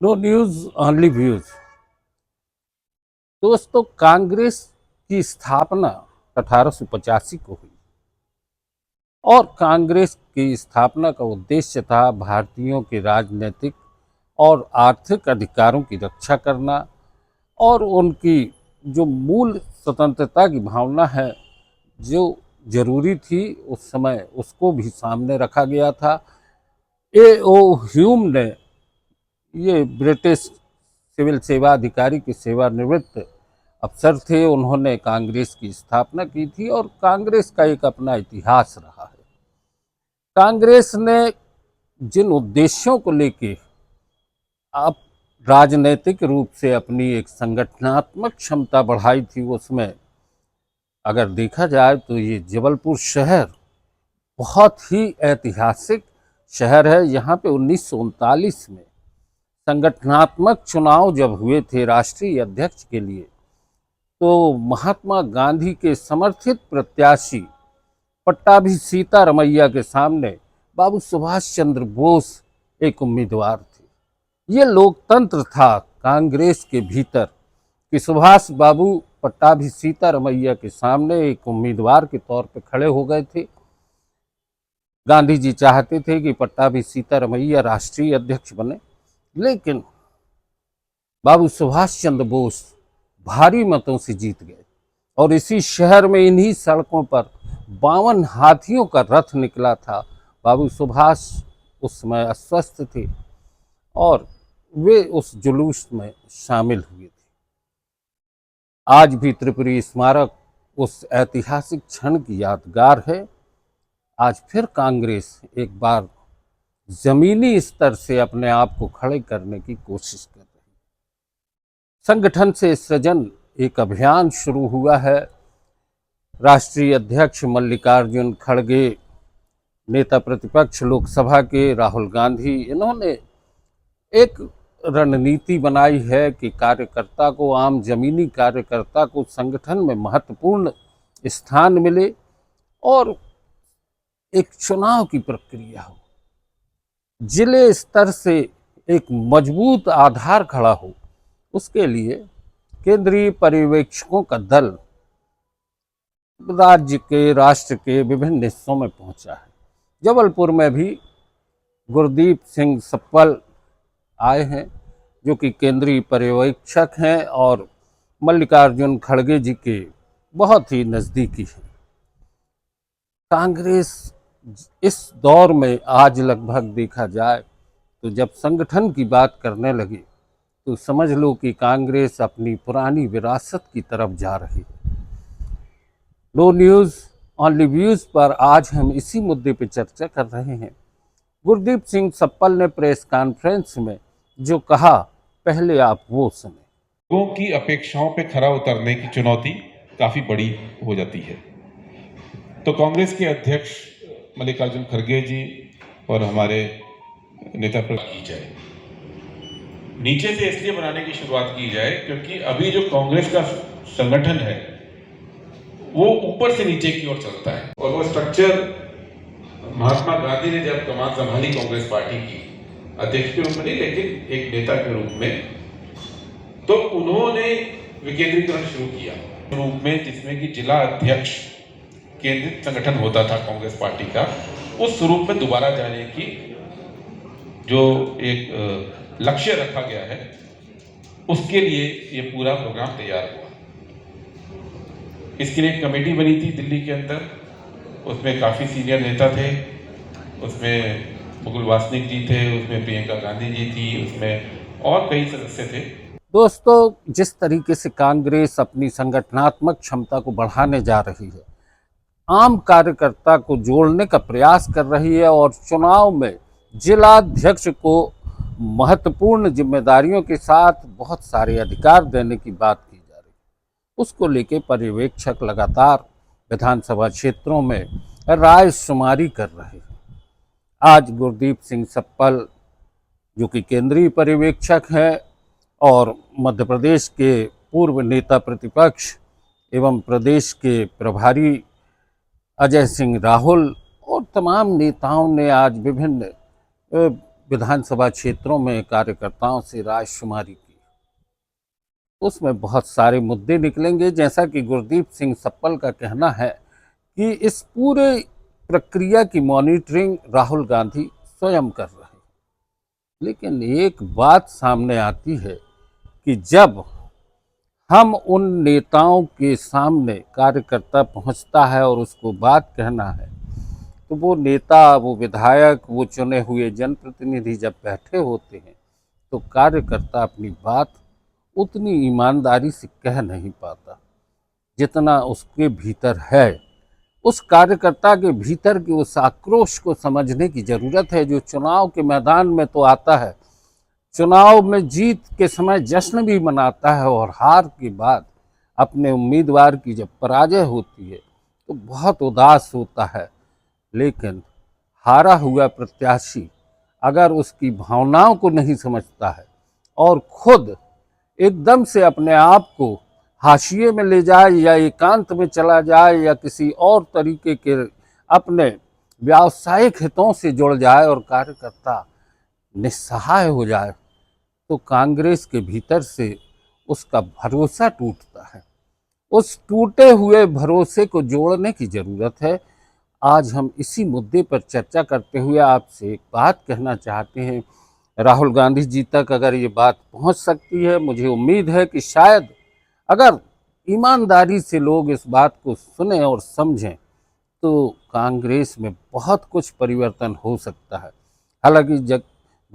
No news only views. दोस्तों, कांग्रेस की स्थापना 1885 को हुई और कांग्रेस की स्थापना का उद्देश्य था भारतीयों के राजनीतिक और आर्थिक अधिकारों की रक्षा करना और उनकी जो मूल स्वतंत्रता की भावना है, जो जरूरी थी उस समय, उसको भी सामने रखा गया था। ए ओ ह्यूम ने, ये ब्रिटिश सिविल सेवा अधिकारी के सेवानिवृत्त अफसर थे, उन्होंने कांग्रेस की स्थापना की थी और कांग्रेस का एक अपना इतिहास रहा है। कांग्रेस ने जिन उद्देश्यों को लेके आप राजनीतिक रूप से अपनी एक संगठनात्मक क्षमता बढ़ाई थी, उसमें अगर देखा जाए तो ये जबलपुर शहर बहुत ही ऐतिहासिक शहर है। यहाँ पे 1939 में संगठनात्मक चुनाव जब हुए थे राष्ट्रीय अध्यक्ष के लिए, तो महात्मा गांधी के समर्थित प्रत्याशी पट्टाभी सीतारमैया के सामने बाबू सुभाष चंद्र बोस एक उम्मीदवार थे। ये लोकतंत्र था कांग्रेस के भीतर कि सुभाष बाबू पट्टाभी सीतारमैया के सामने एक उम्मीदवार के तौर पर खड़े हो गए थे। गांधी जी चाहते थे कि पट्टाभी सीतारमैया राष्ट्रीय अध्यक्ष बने, लेकिन बाबू सुभाष चंद्र बोस भारी मतों से जीत गए और इसी शहर में इन्हीं सड़कों पर 52 हाथियों का रथ निकला था। बाबू सुभाष उस समय अस्वस्थ थे और वे उस जुलूस में शामिल हुए थे। आज भी त्रिपुरी स्मारक उस ऐतिहासिक क्षण की यादगार है। आज फिर कांग्रेस एक बार जमीनी स्तर से अपने आप को खड़े करने की कोशिश कर रही है। संगठन से सृजन एक अभियान शुरू हुआ है। राष्ट्रीय अध्यक्ष मल्लिकार्जुन खड़गे, नेता प्रतिपक्ष लोकसभा के राहुल गांधी, इन्होंने एक रणनीति बनाई है कि कार्यकर्ता को, आम जमीनी कार्यकर्ता को संगठन में महत्वपूर्ण स्थान मिले और एक चुनाव की प्रक्रिया हो, जिले स्तर से एक मजबूत आधार खड़ा हो। उसके लिए केंद्रीय पर्यवेक्षकों का दल राज्य के, राष्ट्र के विभिन्न हिस्सों में पहुंचा है। जबलपुर में भी गुरदीप सिंह सप्पल आए हैं, जो कि केंद्रीय पर्यवेक्षक हैं और मल्लिकार्जुन खड़गे जी के बहुत ही नज़दीकी हैं। कांग्रेस इस दौर में आज लगभग देखा जाए तो जब संगठन की बात करने लगी तो समझ लो कि कांग्रेस अपनी पुरानी विरासत की तरफ जा रही है। नो न्यूज़ ओनली व्यूज़ पर आज हम इसी मुद्दे पर चर्चा कर रहे हैं। गुरदीप सिंह सप्पल ने प्रेस कॉन्फ्रेंस में जो कहा, पहले आप वो सुने। लोगों की अपेक्षाओं पे खरा उतरने की चुनौती काफी बड़ी हो जाती है। तो कांग्रेस के अध्यक्ष मल्लिकार्जुन खड़गे जी और हमारे नेता की जाए, नीचे से इसलिए बनाने की शुरुआत की जाए क्योंकि अभी जो कांग्रेस का संगठन है वो ऊपर से नीचे की ओर चलता है और वो स्ट्रक्चर महात्मा गांधी ने जब कमान संभाली कांग्रेस पार्टी की, अध्यक्ष के रूप में नहीं लेकिन एक नेता के रूप में, तो उन्होंने विकेंद्रीकरण शुरू किया रूप में, जिसमें कि जिला अध्यक्ष केंद्रित संगठन होता था कांग्रेस पार्टी का, उस स्वरूप में दोबारा जाने की जो एक लक्ष्य रखा गया है, उसके लिए ये पूरा प्रोग्राम तैयार हुआ। इसके लिए एक कमेटी बनी थी दिल्ली के अंदर, उसमें काफ़ी सीनियर नेता थे, उसमें मुकुल वासनिक जी थे, उसमें प्रियंका गांधी जी थी, उसमें और कई सदस्य थे। दोस्तों, जिस तरीके से कांग्रेस अपनी संगठनात्मक क्षमता को बढ़ाने जा रही है, आम कार्यकर्ता को जोड़ने का प्रयास कर रही है और चुनाव में जिलाध्यक्ष को महत्वपूर्ण जिम्मेदारियों के साथ बहुत सारे अधिकार देने की बात की जा रही है, उसको लेके पर्यवेक्षक लगातार विधानसभा क्षेत्रों में राय शुमारी कर रहे हैं। आज गुरदीप सिंह सप्पल, जो कि केंद्रीय पर्यवेक्षक हैं और मध्य प्रदेश के पूर्व नेता प्रतिपक्ष एवं प्रदेश के प्रभारी अजय सिंह राहुल और तमाम नेताओं ने आज विभिन्न विधानसभा क्षेत्रों में कार्यकर्ताओं से रायशुमारी की। उसमें बहुत सारे मुद्दे निकलेंगे, जैसा कि गुरदीप सिंह सप्पल का कहना है कि इस पूरे प्रक्रिया की मॉनिटरिंग राहुल गांधी स्वयं कर रहे हैं। लेकिन एक बात सामने आती है कि जब हम उन नेताओं के सामने कार्यकर्ता पहुंचता है और उसको बात कहना है, तो वो नेता, वो विधायक, वो चुने हुए जनप्रतिनिधि जब बैठे होते हैं तो कार्यकर्ता अपनी बात उतनी ईमानदारी से कह नहीं पाता जितना उसके भीतर है। उस कार्यकर्ता के भीतर के उस आक्रोश को समझने की ज़रूरत है, जो चुनाव के मैदान में तो आता है, चुनाव में जीत के समय जश्न भी मनाता है, और हार के बाद अपने उम्मीदवार की जब पराजय होती है तो बहुत उदास होता है। लेकिन हारा हुआ प्रत्याशी अगर उसकी भावनाओं को नहीं समझता है और खुद एकदम से अपने आप को हाशिए में ले जाए या एकांत में चला जाए या किसी और तरीके के अपने व्यावसायिक हितों से जुड़ जाए और कार्यकर्ता निस्सहाय हो जाए, तो कांग्रेस के भीतर से उसका भरोसा टूटता है। उस टूटे हुए भरोसे को जोड़ने की ज़रूरत है। आज हम इसी मुद्दे पर चर्चा करते हुए आपसे एक बात कहना चाहते हैं। राहुल गांधी जी तक अगर ये बात पहुंच सकती है, मुझे उम्मीद है कि शायद अगर ईमानदारी से लोग इस बात को सुने और समझें तो कांग्रेस में बहुत कुछ परिवर्तन हो सकता है। हालांकि जब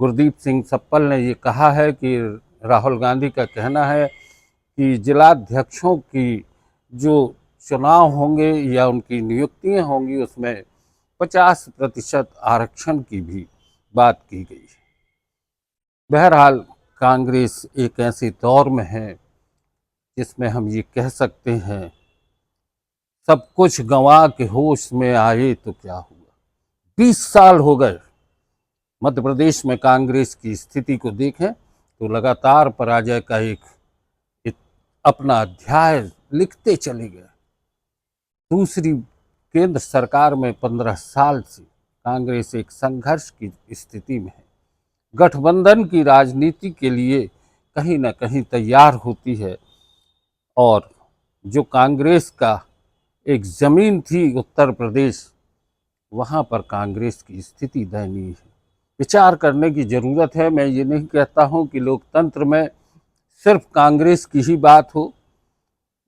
गुरदीप सिंह सप्पल ने ये कहा है कि राहुल गांधी का कहना है कि जिलाध्यक्षों की जो चुनाव होंगे या उनकी नियुक्तियां होंगी उसमें 50% आरक्षण की भी बात की गई है। बहरहाल कांग्रेस एक ऐसे दौर में है जिसमें हम ये कह सकते हैं, सब कुछ गंवा के होश में आए तो क्या हुआ। 20 साल हो गए। मध्य प्रदेश में कांग्रेस की स्थिति को देखें तो लगातार पराजय का एक अपना अध्याय लिखते चले गए। दूसरी, केंद्र सरकार में 15 साल से कांग्रेस एक संघर्ष की स्थिति में है। गठबंधन की राजनीति के लिए कहीं ना कहीं तैयार होती है, और जो कांग्रेस का एक ज़मीन थी उत्तर प्रदेश, वहाँ पर कांग्रेस की स्थिति दयनीय है। विचार करने की ज़रूरत है। मैं ये नहीं कहता हूँ कि लोकतंत्र में सिर्फ कांग्रेस की ही बात हो।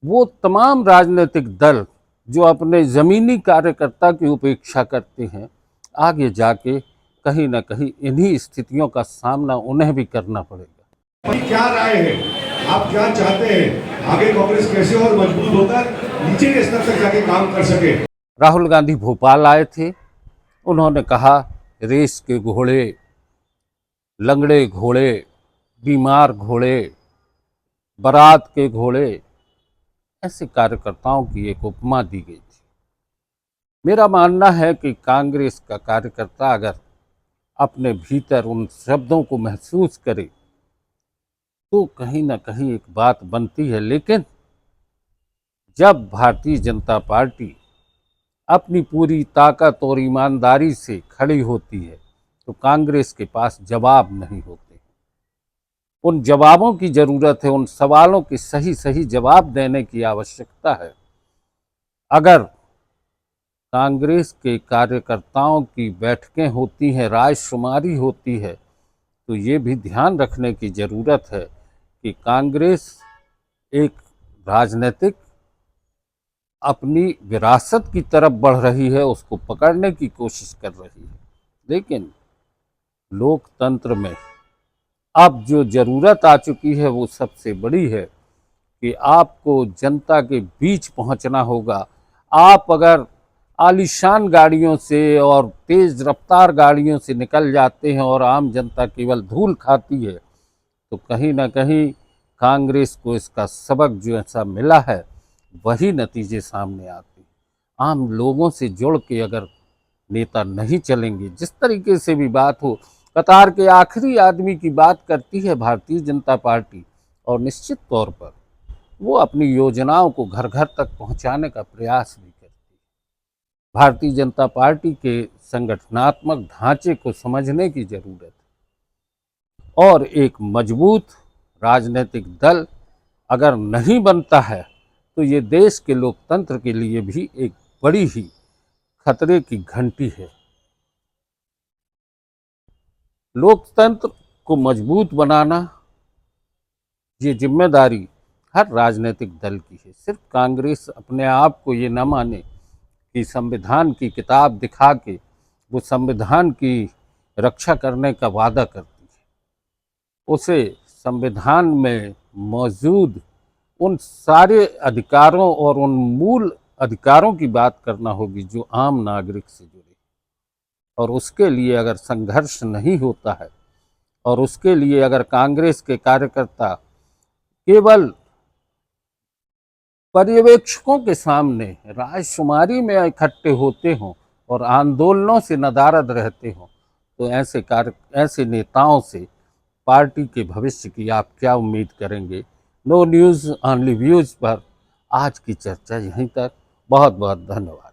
वो तमाम राजनीतिक दल जो अपने ज़मीनी कार्यकर्ता की उपेक्षा करते हैं, आगे जाके कहीं ना कहीं इन्हीं स्थितियों का सामना उन्हें भी करना पड़ेगा। क्या राय है, आप क्या चाहते हैं, आगे कांग्रेस कैसे और मजबूत होकर नीचे के स्तर तक जाके काम कर सके? राहुल गांधी भोपाल आए थे। उन्होंने कहा रेस के घोड़े, लंगड़े घोड़े, बीमार घोड़े, बारात के घोड़े, ऐसे कार्यकर्ताओं की एक उपमा दी गई थी। मेरा मानना है कि कांग्रेस का कार्यकर्ता अगर अपने भीतर उन शब्दों को महसूस करे तो कहीं ना कहीं एक बात बनती है। लेकिन जब भारतीय जनता पार्टी अपनी पूरी ताकत और ईमानदारी से खड़ी होती है तो कांग्रेस के पास जवाब नहीं होते। उन जवाबों की ज़रूरत है, उन सवालों के सही सही जवाब देने की आवश्यकता है। अगर कांग्रेस के कार्यकर्ताओं की बैठकें होती हैं, रायशुमारी होती है, तो ये भी ध्यान रखने की ज़रूरत है कि कांग्रेस एक राजनीतिक अपनी विरासत की तरफ बढ़ रही है, उसको पकड़ने की कोशिश कर रही है। लेकिन लोकतंत्र में अब जो ज़रूरत आ चुकी है वो सबसे बड़ी है कि आपको जनता के बीच पहुंचना होगा। आप अगर आलीशान गाड़ियों से और तेज़ रफ्तार गाड़ियों से निकल जाते हैं और आम जनता केवल धूल खाती है, तो कहीं ना कहीं कांग्रेस को इसका सबक जो ऐसा मिला है वही नतीजे सामने आते हैं। आम लोगों से जुड़ के अगर नेता नहीं चलेंगे, जिस तरीके से भी बात हो, कतार के आखिरी आदमी की बात करती है भारतीय जनता पार्टी, और निश्चित तौर पर वो अपनी योजनाओं को घर घर तक पहुंचाने का प्रयास भी करती है। भारतीय जनता पार्टी के संगठनात्मक ढांचे को समझने की ज़रूरत है। और एक मजबूत राजनीतिक दल अगर नहीं बनता है तो ये देश के लोकतंत्र के लिए भी एक बड़ी ही खतरे की घंटी है। लोकतंत्र को मजबूत बनाना ये जिम्मेदारी हर राजनीतिक दल की है। सिर्फ कांग्रेस अपने आप को ये न माने कि संविधान की किताब दिखा के वो संविधान की रक्षा करने का वादा करती है। उसे संविधान में मौजूद उन सारे अधिकारों और उन मूल अधिकारों की बात करना होगी जो आम नागरिक से जुड़े, और उसके लिए अगर संघर्ष नहीं होता है और उसके लिए अगर कांग्रेस के कार्यकर्ता केवल पर्यवेक्षकों के सामने राजशुमारी में इकट्ठे होते हों और आंदोलनों से नदारद रहते हों, तो ऐसे नेताओं से पार्टी के भविष्य की आप क्या उम्मीद करेंगे। नो न्यूज़ ओनली व्यूज़ पर आज की चर्चा यहीं तक। बहुत बहुत धन्यवाद।